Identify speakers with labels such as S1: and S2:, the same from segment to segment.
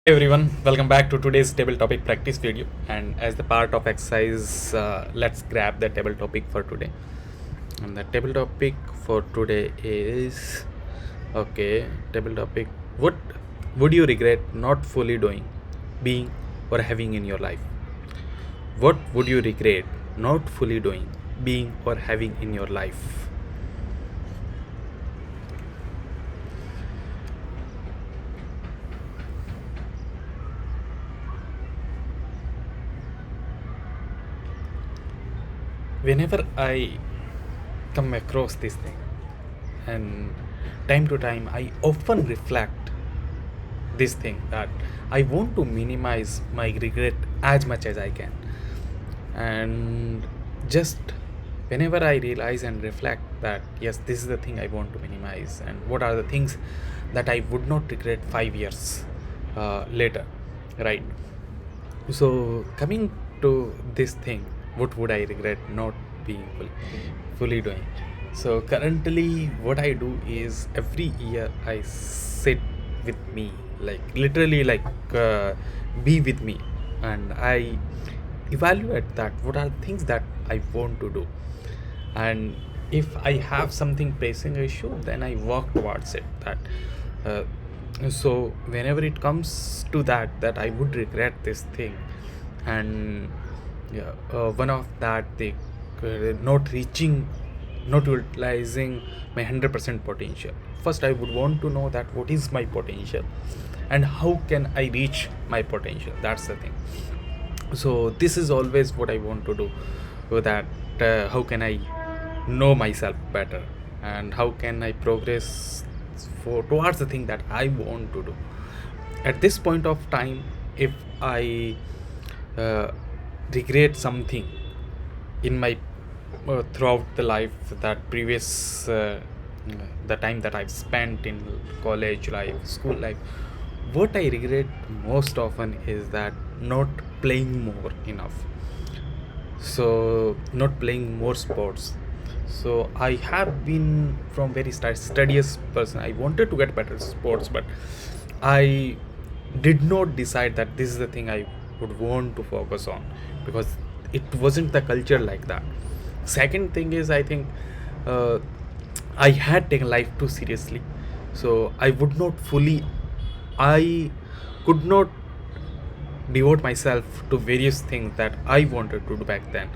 S1: Hey everyone, welcome back to today's table topic practice video. And as the part of exercise, let's grab the table topic for today. And the table topic for today is table topic. What would you regret not fully doing, being, or having in your life? What would you regret not fully doing, being, or having in your life? Whenever I come across this thing, and time to time I often reflect this thing that I want to minimize my regret as much as I can. And just whenever I realize and reflect that yes, this is the thing I want to minimize, and what are the things that I would not regret 5 years later, right? So coming to this thing, what would I regret not being fully doing? So currently, what I do is every year I sit with me, like literally, be with me, and I evaluate that what are things that I want to do, and if I have something pressing issue, then I work towards it. Uh, so whenever it comes to that I would regret this thing, and yeah, one of that the not reaching, not utilizing my 100% potential. First I would want to know that what is my potential and how can I reach my potential. That's the thing. So this is always what I want to do, so that how can I know myself better, and how can I progress for towards the thing that I want to do. At this point of time, if I uh, regret something in my throughout the life, that previous the time that I've spent in college life, school life, what I regret most often is that not playing more enough, so not playing more sports. So I have been from very studious person. I wanted to get better sports, but I did not decide that this is the thing I would want to focus on, because it wasn't the culture like that. Second thing is, I think uh, I had taken life too seriously, so I could not devote myself to various things that I wanted to do back then.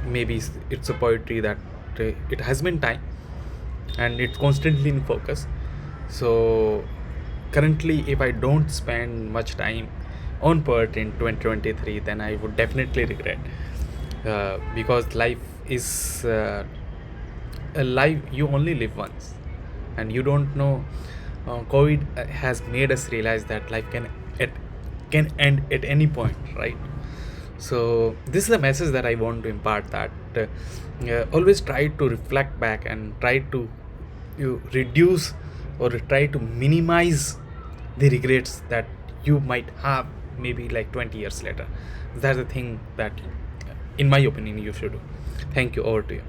S1: Maybe it's a poetry that it has been time and it's constantly in focus. So currently, if I don't spend much time on poetry in 2023, then I would definitely regret, because life is a life you only live once, and you don't know. COVID has made us realize that life it can end at any point, right? So this is the message that I want to impart, that always try to reflect back and try to you reduce or try to minimize the regrets that you might have maybe like 20 years later. That's the thing that in my opinion you should do. Thank you. Over to you.